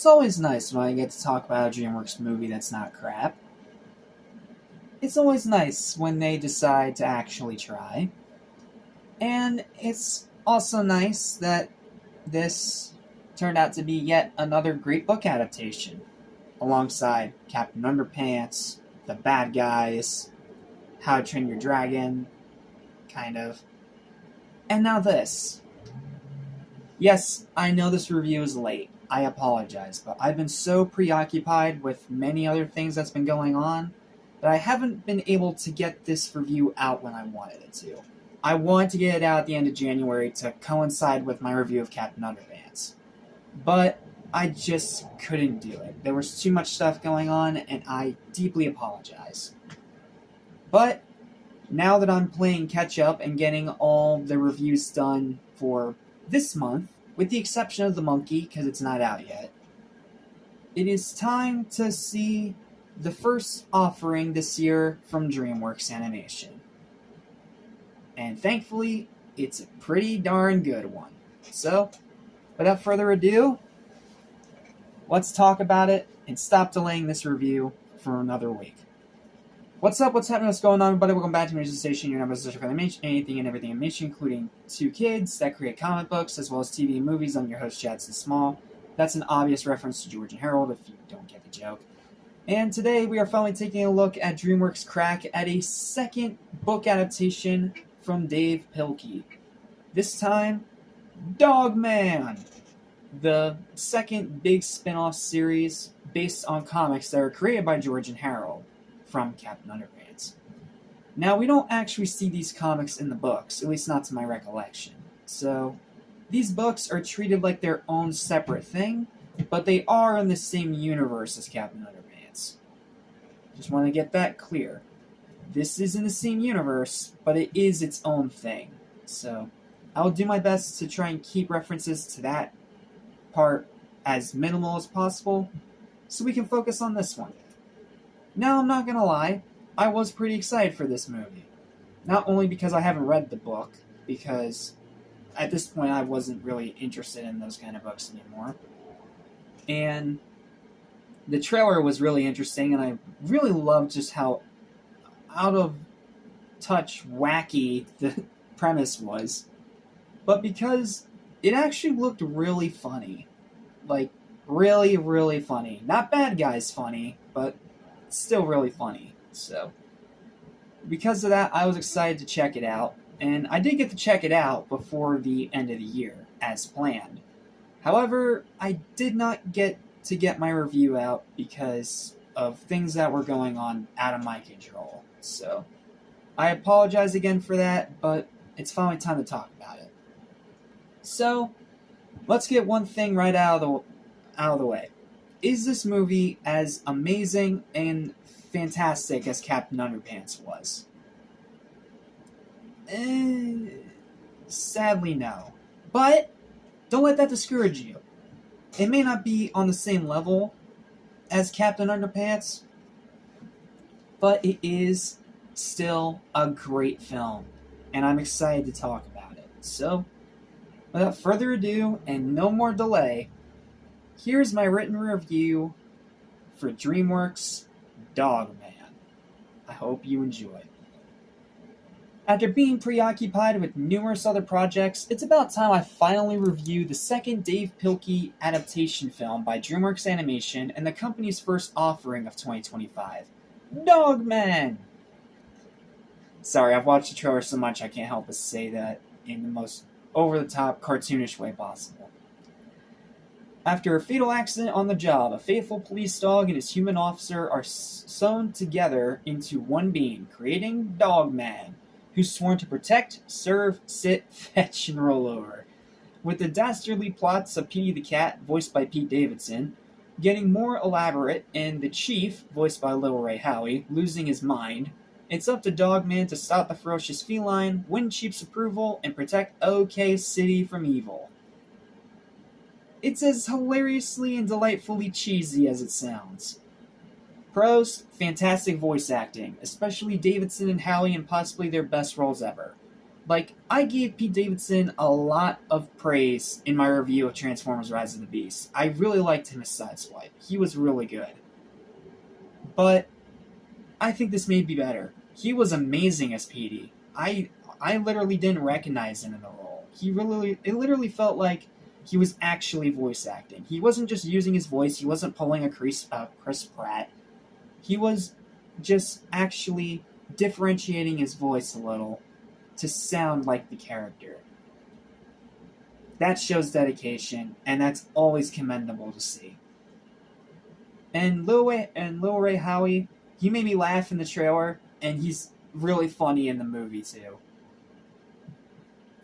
It's always nice when I get to talk about a DreamWorks movie that's not crap. It's always nice when they decide to actually try. And it's also nice that this turned out to be yet another great book adaptation, alongside Captain Underpants, The Bad Guys, How to Train Your Dragon, kind of. And now this. Yes, I know this review is late. I apologize, but I've been so preoccupied with many other things that's been going on that I haven't been able to get this review out when I wanted it to. I wanted to get it out at the end of January to coincide with my review of Captain Underpants, but I just couldn't do it. There was too much stuff going on, and I deeply apologize. But now that I'm playing catch up and getting all the reviews done for this month, with the exception of The Monkey, because it's not out yet, it is time to see the first offering this year from DreamWorks Animation. And thankfully, it's a pretty darn good one. So, without further ado, let's talk about it and stop delaying this review for another week. What's up, what's happening, what's going on, everybody? Welcome back to AnimationStation, your number for animation, anything and everything animation, including two kids that create comic books, as well as TV and movies. I'm your host, Chad Small. That's an obvious reference to George and Harold, if you don't get the joke. And today, we are finally taking a look at DreamWorks' crack at a second book adaptation from Dave Pilkey. This time, Dogman! The second big spin-off series based on comics that are created by George and Harold from Captain Underpants. Now, we don't actually see these comics in the books, at least not to my recollection. So, these books are treated like their own separate thing, but they are in the same universe as Captain Underpants. Just want to get that clear. This is in the same universe, but it is its own thing. So, I'll do my best to try and keep references to that part as minimal as possible, so we can focus on this one. Now, I'm not gonna lie, I was pretty excited for this movie. Not only because I haven't read the book, because at this point I wasn't really interested in those kind of books anymore. And the trailer was really interesting, and I really loved just how out of touch wacky the premise was. But because it actually looked really funny. Like, really, really funny. Not Bad Guys funny, but still really funny. So, because of that, I was excited to check it out, and I did get to check it out before the end of the year, as planned. However, I did not get to get my review out because of things that were going on out of my control. So, I apologize again for that, but it's finally time to talk about it. So, let's get one thing right out of the way. Is this movie as amazing and fantastic as Captain Underpants was? Sadly, no. But don't let that discourage you. It may not be on the same level as Captain Underpants, but it is still a great film, and I'm excited to talk about it. So, without further ado and no more delay, here's my written review for DreamWorks' Dogman. I hope you enjoy. After being preoccupied with numerous other projects, it's about time I finally review the second Dave Pilkey adaptation film by DreamWorks Animation and the company's first offering of 2025, Dogman! Sorry, I've watched the trailer so much I can't help but say that in the most over-the-top, cartoonish way possible. After a fatal accident on the job, a faithful police dog and his human officer are sewn together into one being, creating Dogman, who's sworn to protect, serve, sit, fetch, and roll over. With the dastardly plots of Petey the Cat, voiced by Pete Davidson, getting more elaborate, and the Chief, voiced by Lil Ray Howe, losing his mind, it's up to Dogman to stop the ferocious feline, win Chief's approval, and protect OK City from evil. It's as hilariously and delightfully cheesy as it sounds. Pros, fantastic voice acting, especially Davidson and Howie in possibly their best roles ever. Like, I gave Pete Davidson a lot of praise in my review of Transformers Rise of the Beast. I really liked him as Sideswipe. He was really good. But I think this may be better. He was amazing as Petey. I literally didn't recognize him in the role. It literally felt like he was actually voice acting. He wasn't just using his voice. He wasn't pulling a Chris Pratt. He was just actually differentiating his voice a little to sound like the character. That shows dedication, and that's always commendable to see. And Lil Ray Howie, he made me laugh in the trailer, and he's really funny in the movie too.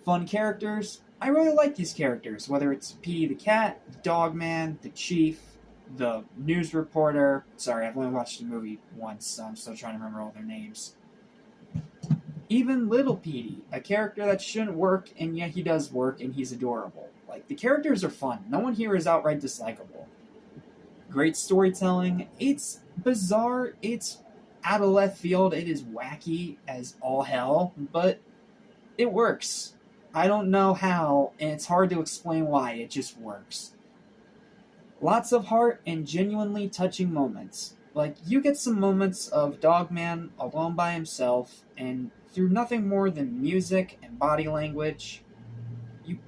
Fun characters. I really like these characters, whether it's Petey the Cat, the Dogman, the Chief, the news reporter. Sorry, I've only watched the movie once, so I'm still trying to remember all their names. Even Little Petey, a character that shouldn't work, and yet he does work, and he's adorable. Like, the characters are fun. No one here is outright dislikable. Great storytelling. It's bizarre. It's out of left field. It is wacky as all hell, but it works. I don't know how, and it's hard to explain why. It just works. Lots of heart and genuinely touching moments. Like, you get some moments of Dogman alone by himself, and through nothing more than music and body language, you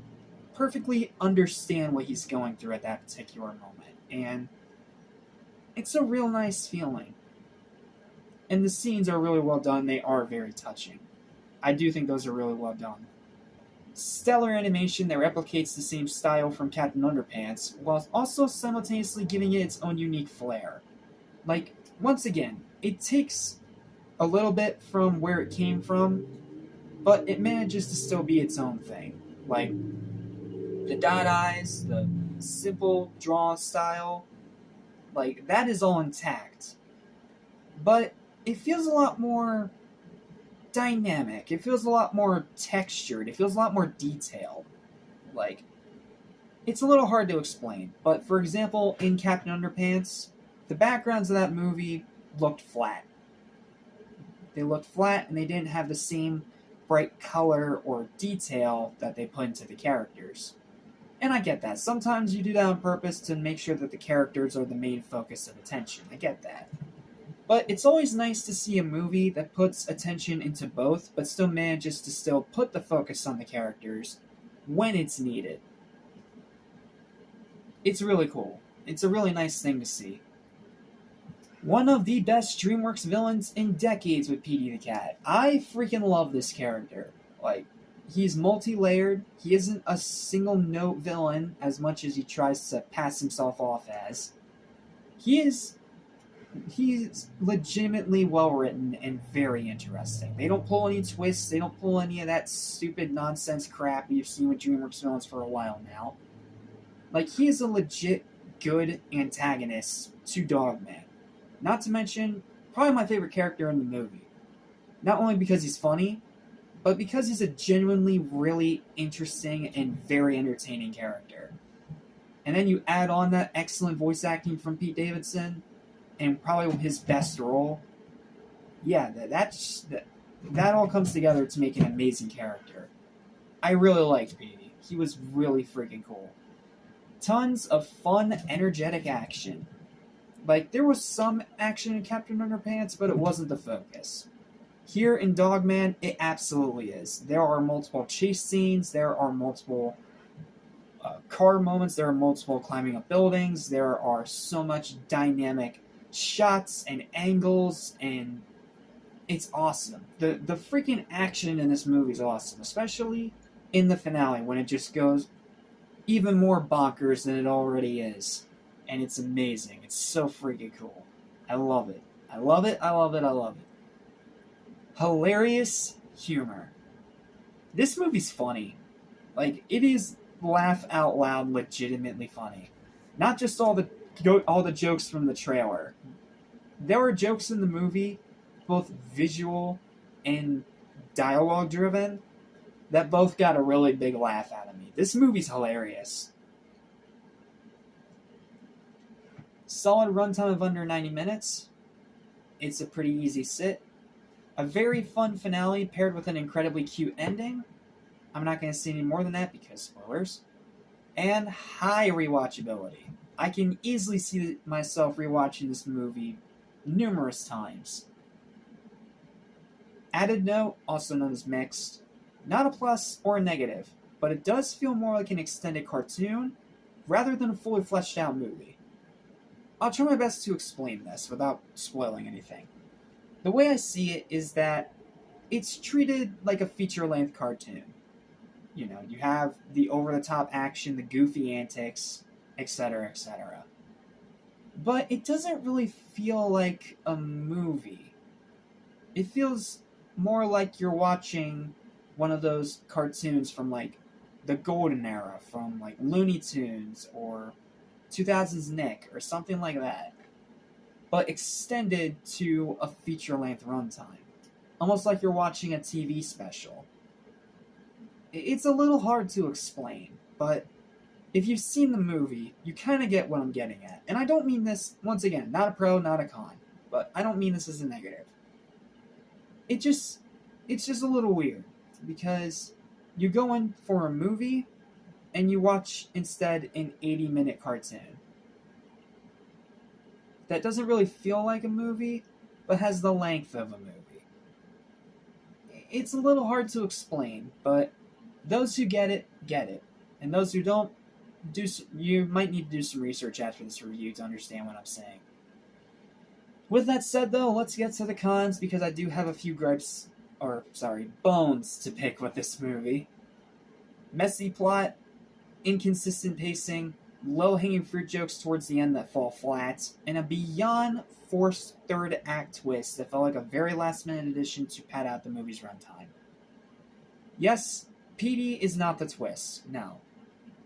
perfectly understand what he's going through at that particular moment. And it's a real nice feeling. And the scenes are really well done. They are very touching. I do think those are really well done. Stellar animation that replicates the same style from Captain Underpants, while also simultaneously giving it its own unique flair. Like, once again, it takes a little bit from where it came from, but it manages to still be its own thing. Like, the dot eyes, the simple draw style, like, that is all intact. But it feels a lot more dynamic. It feels a lot more textured. It feels a lot more detailed. Like, it's a little hard to explain, but for example, in Captain Underpants, the backgrounds of that movie looked flat. They looked flat, and they didn't have the same bright color or detail that they put into the characters. And I get that. Sometimes you do that on purpose to make sure that the characters are the main focus of attention. I get that. But it's always nice to see a movie that puts attention into both, but still manages to still put the focus on the characters when it's needed. It's really cool. It's a really nice thing to see. One of the best DreamWorks villains in decades with Petey the Cat. I freaking love this character. Like, he's multi-layered. He isn't a single-note villain as much as he tries to pass himself off as. He's legitimately well-written and very interesting. They don't pull any twists. They don't pull any of that stupid nonsense crap you've seen with DreamWorks villains for a while now. Like, he is a legit good antagonist to Dogman. Not to mention, probably my favorite character in the movie. Not only because he's funny, but because he's a genuinely really interesting and very entertaining character. And then you add on that excellent voice acting from Pete Davidson, and probably his best role. Yeah, that all comes together to make an amazing character. I really liked Petey. He was really freaking cool. Tons of fun, energetic action. Like, there was some action in Captain Underpants, but it wasn't the focus. Here in Dogman, it absolutely is. There are multiple chase scenes, there are multiple car moments, there are multiple climbing up buildings, there are so much dynamic shots and angles, and it's awesome. The freaking action in this movie is awesome, especially in the finale when it just goes even more bonkers than it already is. And it's amazing. It's so freaking cool. I love it. I love it. I love it. I love it. Hilarious humor. This movie's funny. Like, it is laugh out loud legitimately funny. Not just all the jokes from the trailer. There are jokes in the movie, both visual and dialogue driven, that both got a really big laugh out of me. This movie's hilarious. Solid runtime of under 90 minutes. It's a pretty easy sit. A very fun finale paired with an incredibly cute ending. I'm not going to say any more than that because spoilers. And high rewatchability. I can easily see myself rewatching this movie numerous times. Added note, also known as mixed, not a plus or a negative, but it does feel more like an extended cartoon rather than a fully fleshed out movie. I'll try my best to explain this without spoiling anything. The way I see it is that it's treated like a feature-length cartoon. You know, you have the over-the-top action, the goofy antics, etc., etc. But it doesn't really feel like a movie. It feels more like you're watching one of those cartoons from like the golden era, from like Looney Tunes or 2000's Nick or something like that, but extended to a feature-length runtime. Almost like you're watching a TV special. It's a little hard to explain, but if you've seen the movie, you kind of get what I'm getting at. And I don't mean this, once again, not a pro, not a con, but I don't mean this as a negative. It's just a little weird, because you go in for a movie, and you watch instead an 80-minute cartoon. That doesn't really feel like a movie, but has the length of a movie. It's a little hard to explain, but those who get it, get it. And those who don't, you might need to do some research after this review to understand what I'm saying. With that said, though, let's get to the cons, because I do have a few bones to pick with this movie. Messy plot, inconsistent pacing, low-hanging fruit jokes towards the end that fall flat, and a beyond forced third act twist that felt like a very last-minute addition to pad out the movie's runtime. Yes, Petey is not the twist. No.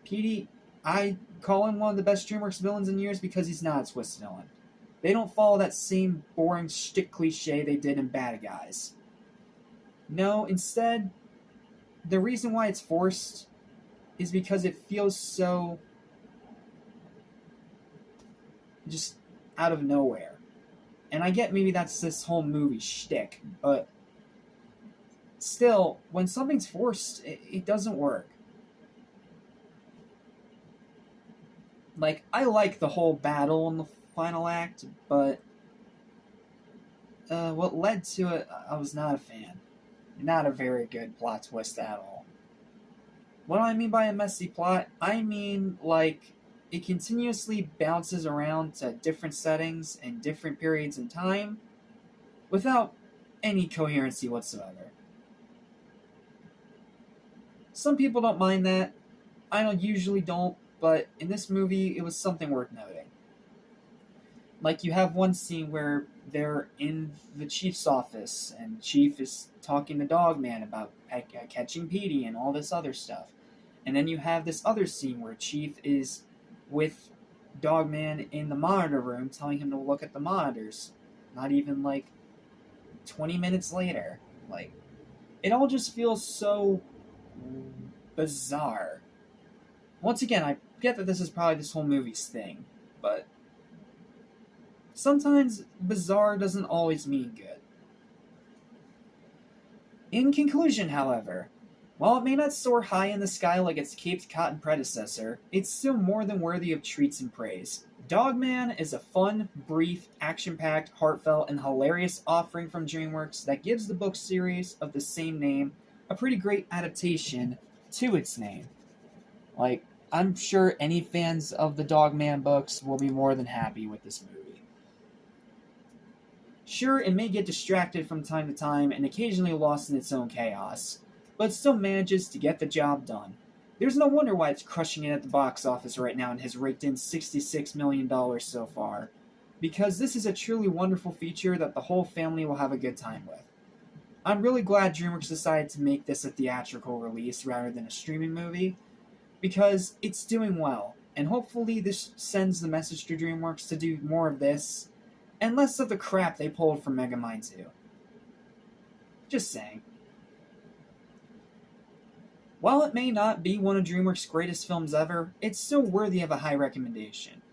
Petey, I call him one of the best DreamWorks villains in years because he's not a twist villain. They don't follow that same boring shtick cliche they did in Bad Guys. No, instead, the reason why it's forced is because it feels so just out of nowhere. And I get maybe that's this whole movie shtick, but still, when something's forced, it doesn't work. Like, I like the whole battle in the final act, but what led to it, I was not a fan. Not a very good plot twist at all. What do I mean by a messy plot? I mean, like, it continuously bounces around to different settings and different periods in time without any coherency whatsoever. Some people don't mind that. I usually don't, but in this movie, it was something worth noting. Like, you have one scene where they're in the Chief's office, and Chief is talking to Dogman about catching Petey and all this other stuff. And then you have this other scene where Chief is with Dogman in the monitor room, telling him to look at the monitors. Not even, 20 minutes later. It all just feels so bizarre. Once again, I get that this is probably this whole movie's thing, but sometimes bizarre doesn't always mean good. In conclusion, however, while it may not soar high in the sky like its Caped Cotton predecessor, it's still more than worthy of treats and praise. Dogman is a fun, brief, action-packed, heartfelt, and hilarious offering from DreamWorks that gives the book series of the same name a pretty great adaptation to its name. I'm sure any fans of the Dogman books will be more than happy with this movie. Sure, it may get distracted from time to time and occasionally lost in its own chaos, but it still manages to get the job done. There's no wonder why it's crushing it at the box office right now and has raked in $66 million so far, because this is a truly wonderful feature that the whole family will have a good time with. I'm really glad DreamWorks decided to make this a theatrical release rather than a streaming movie, because it's doing well, and hopefully this sends the message to DreamWorks to do more of this, and less of the crap they pulled from Megamind 2. Just saying. While it may not be one of DreamWorks' greatest films ever, it's still worthy of a high recommendation.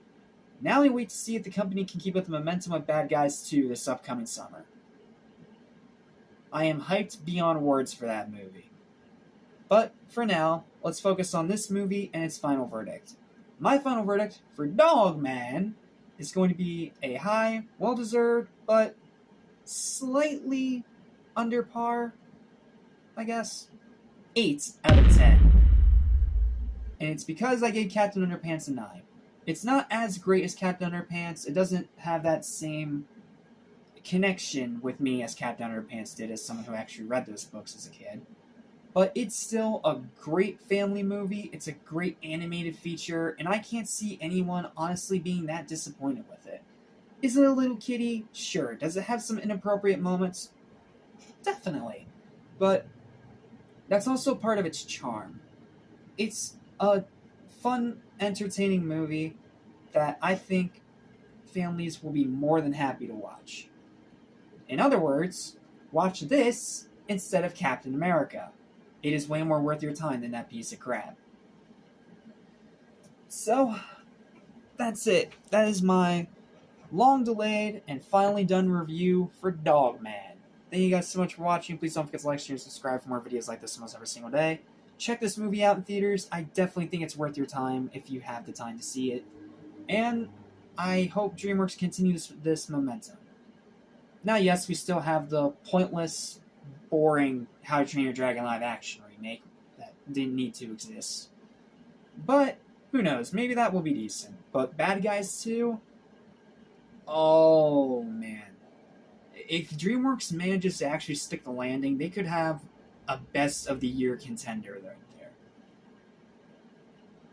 Now we wait to see if the company can keep up the momentum of Bad Guys 2 this upcoming summer. I am hyped beyond words for that movie. But for now, let's focus on this movie and its final verdict. My final verdict for Dogman is going to be a high, well-deserved, but slightly under par, I guess, 8 out of 10. And it's because I gave Captain Underpants a 9. It's not as great as Captain Underpants. It doesn't have that same connection with me as Captain Underpants did as someone who actually read those books as a kid. But it's still a great family movie. It's a great animated feature, and I can't see anyone honestly being that disappointed with it. Is it a little kiddie? Sure. Does it have some inappropriate moments? Definitely. But that's also part of its charm. It's a fun, entertaining movie that I think families will be more than happy to watch. In other words, watch this instead of Captain America. It is way more worth your time than that piece of crap. So, that's it. That is my long-delayed and finally done review for Dogman. Thank you guys so much for watching. Please don't forget to like, share, and subscribe for more videos like this almost every single day. Check this movie out in theaters. I definitely think it's worth your time if you have the time to see it. And I hope DreamWorks continues this momentum. Now, yes, we still have the pointless, boring How to Train Your Dragon live-action remake that didn't need to exist. But, who knows, maybe that will be decent. But Bad Guys 2? Oh, man. If DreamWorks manages to actually stick the landing, they could have a best-of-the-year contender right there.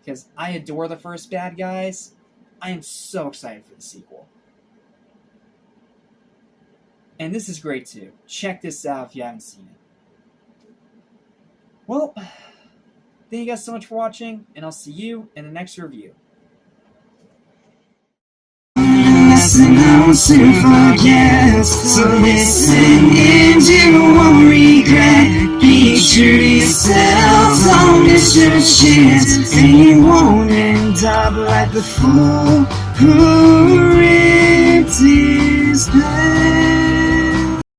Because I adore the first Bad Guys. I am so excited for the sequel. And this is great too. Check this out if you haven't seen it. Well, thank you guys so much for watching, and I'll see you in the next review. Listen, I want to forget. So listen and you won't regret. Be true to yourself, don't miss your chance. And you won't end up like the fool who ripped his pants.